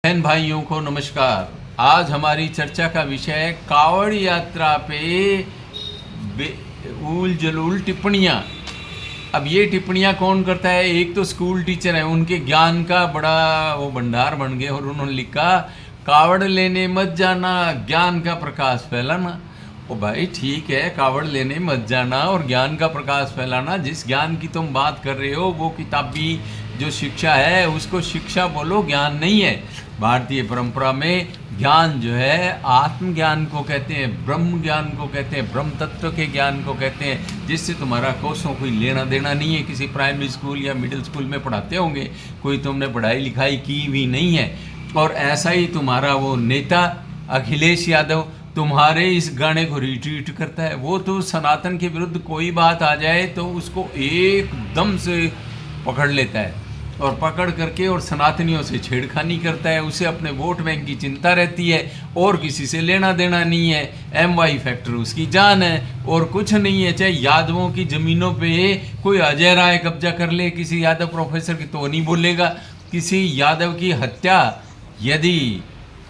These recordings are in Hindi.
बहन भाइयों को नमस्कार। आज हमारी चर्चा का विषय है कावड़ यात्रा पे उल जलूल टिप्पणियाँ। अब ये टिप्पणियाँ कौन करता है? एक तो स्कूल टीचर है, उनके ज्ञान का बड़ा वो भंडार बन गए और उन्होंने लिखा कावड़ लेने मत जाना, ज्ञान का प्रकाश फैलाना। ओ भाई ठीक है, कावड़ लेने मत जाना और ज्ञान का प्रकाश फैलाना। जिस ज्ञान की तुम बात कर रहे हो वो किताबी जो शिक्षा है उसको शिक्षा बोलो, ज्ञान नहीं है। भारतीय परंपरा में ज्ञान जो है आत्मज्ञान को कहते हैं, ब्रह्म ज्ञान को कहते हैं, ब्रह्म तत्व के ज्ञान को कहते हैं, जिससे तुम्हारा कोसों कोई लेना देना नहीं है। किसी प्राइमरी स्कूल या मिडिल स्कूल में पढ़ाते होंगे, कोई तुमने पढ़ाई लिखाई की भी नहीं है। और ऐसा ही तुम्हारा वो नेता अखिलेश यादव तुम्हारे इस गाने को रिट्वीट करता है। वो तो सनातन के विरुद्ध कोई बात आ जाए तो उसको एकदम से पकड़ लेता है और पकड़ करके और सनातनियों से छेड़खानी करता है। उसे अपने वोट बैंक की चिंता रहती है और किसी से लेना देना नहीं है। MY फैक्टर उसकी जान है और कुछ नहीं है। चाहे यादवों की ज़मीनों पे कोई अजय राय कब्जा कर ले किसी यादव प्रोफेसर की तो नहीं बोलेगा। किसी यादव की हत्या यदि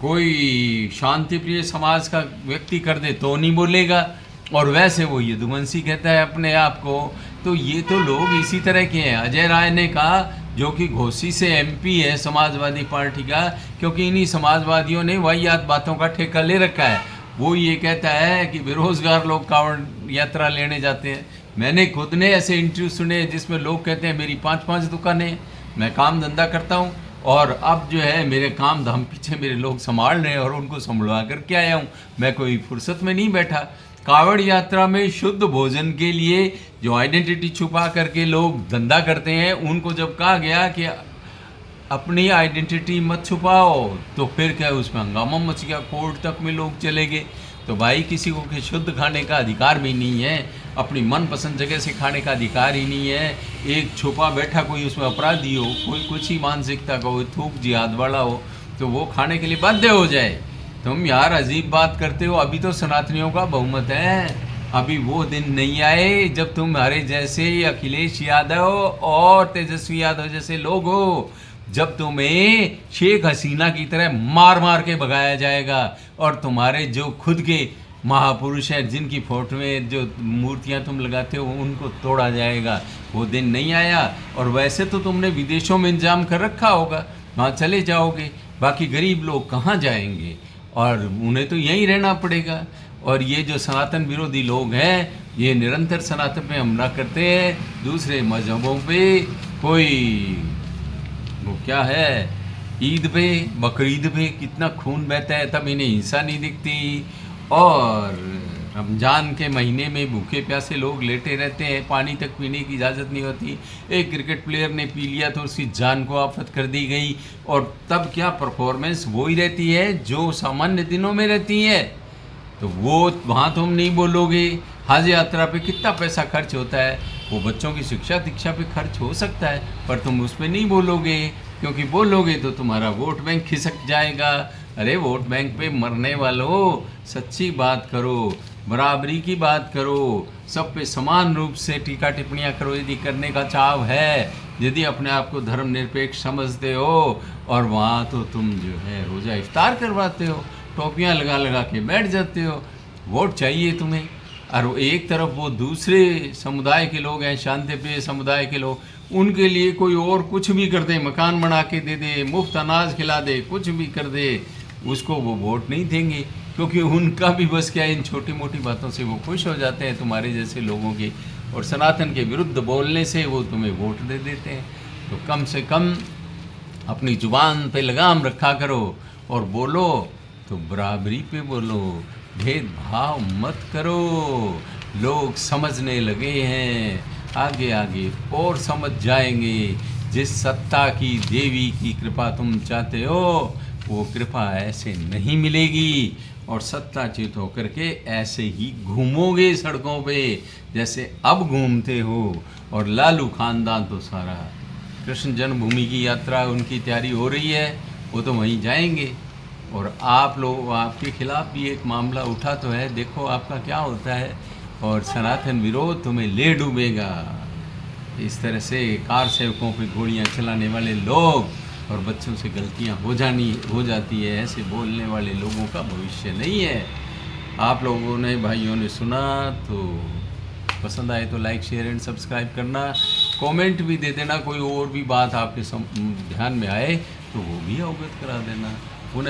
कोई शांतिप्रिय समाज का व्यक्ति कर दे तो नहीं बोलेगा। और वैसे वो यदुवंशी कहता है अपने आप को। तो ये तो लोग इसी तरह के हैं। अजय राय ने कहा, जो कि घोसी से MP है समाजवादी पार्टी का, क्योंकि इन्हीं समाजवादियों ने वाहियात बातों का ठेका ले रखा है। वो ये कहता है कि बेरोजगार लोग कावड़ यात्रा लेने जाते हैं। मैंने खुद ने ऐसे इंटरव्यू सुने जिसमें लोग कहते हैं मेरी 5-5 दुकानें, मैं काम धंधा करता हूँ और अब जो है मेरे काम धाम पीछे मेरे लोग संभाल रहे हैं और उनको संभलवा करके आया हूँ, मैं कोई फुर्सत में नहीं बैठा। कावड़ यात्रा में शुद्ध भोजन के लिए जो आइडेंटिटी छुपा करके लोग धंधा करते हैं, उनको जब कहा गया कि अपनी आइडेंटिटी मत छुपाओ, तो फिर क्या उसमें हंगामा मच गया, कोर्ट तक में लोग चले गए। तो भाई किसी को कि शुद्ध खाने का अधिकार भी नहीं है, अपनी मनपसंद जगह से खाने का अधिकार ही नहीं है। एक छुपा बैठा कोई उसमें अपराधी हो, कोई कुछ ही मानसिकता का हो, थूक जिहाद वाला हो, तो वो खाने के लिए बाध्य हो जाए। तुम यार अजीब बात करते हो। अभी तो सनातनियों का बहुमत है। अभी वो दिन नहीं आए जब तुम्हारे जैसे अखिलेश यादव और तेजस्वी यादव जैसे लोग हो, जब तुम्हें शेख हसीना की तरह मार मार के भगाया जाएगा और तुम्हारे जो खुद के महापुरुष हैं, जिनकी फोटो में जो मूर्तियां तुम लगाते हो, उनको तोड़ा जाएगा। वो दिन नहीं आया। और वैसे तो तुमने विदेशों में इंतजाम कर रखा होगा, वहाँ चले जाओगे। बाकी गरीब लोग कहाँ जाएंगे और उन्हें तो यहीं रहना पड़ेगा। और ये जो सनातन विरोधी लोग हैं, ये निरंतर सनातन पे हमला करते हैं, दूसरे मजहबों पे। कोई वो क्या है, ईद पे, बकरीद पे कितना खून बहता है, तब इन्हें हिंसा नहीं दिखती। और रमज़ान के महीने में भूखे प्यासे लोग लेटे रहते हैं, पानी तक पीने की इजाज़त नहीं होती। एक क्रिकेट प्लेयर ने पी लिया तो उसकी जान को आफत कर दी गई। और तब क्या परफॉर्मेंस वही रहती है जो सामान्य दिनों में रहती है। तो वो वहाँ तुम नहीं बोलोगे। हज यात्रा पे कितना पैसा खर्च होता है, वो बच्चों की शिक्षा दीक्षा पे खर्च हो सकता है, पर तुम उस पर नहीं बोलोगे, क्योंकि बोलोगे तो तुम्हारा वोट बैंक खिसक जाएगा। अरे वोट बैंक पे मरने वालों, सच्ची बात करो, बराबरी की बात करो, सब पे समान रूप से टीका टिप्पणियाँ करो यदि करने का चाव है, यदि अपने आप को धर्मनिरपेक्ष समझते हो। और वहाँ तो तुम जो है रोज़ा इफ्तार करवाते हो, टोपियाँ लगा लगा के बैठ जाते हो। वोट चाहिए तुम्हें। और एक तरफ वो दूसरे समुदाय के लोग हैं, शांतिप्रिय समुदाय के लोग, उनके लिए कोई और कुछ भी कर दे, मकान बना के दे दे, मुफ्त अनाज खिला दे, कुछ भी कर दे, उसको वो वोट नहीं देंगे, क्योंकि उनका भी बस क्या, इन छोटी मोटी बातों से वो खुश हो जाते हैं तुम्हारे जैसे लोगों की। और सनातन के विरुद्ध बोलने से वो तुम्हें वोट दे देते हैं। तो कम से कम अपनी जुबान पे लगाम रखा करो और बोलो तो बराबरी पे बोलो, भेदभाव मत करो। लोग समझने लगे हैं, आगे आगे और समझ जाएंगे। जिस सत्ता की देवी की कृपा तुम चाहते हो, वो कृपा ऐसे नहीं मिलेगी। और सत्ताच्युत होकर के ऐसे ही घूमोगे सड़कों पे जैसे अब घूमते हो। और लालू खानदान तो सारा कृष्ण जन्मभूमि की यात्रा उनकी तैयारी हो रही है, वो तो वहीं जाएंगे। और आप लोग, आपके खिलाफ भी एक मामला उठा तो है, देखो आपका क्या होता है। और सनातन विरोध तुम्हें ले डूबेगा। इस तरह से कार सेवकों पे गोलियां चलाने वाले लोग और बच्चों से गलतियां हो जाती है। ऐसे बोलने वाले लोगों का भविष्य नहीं है। आप लोगों ने भाइयों ने सुना तो पसंद आए तो लाइक शेयर एंड सब्सक्राइब करना, कमेंट भी दे देना। कोई और भी बात आपके ध्यान में आए तो वो भी अवगत करा देना।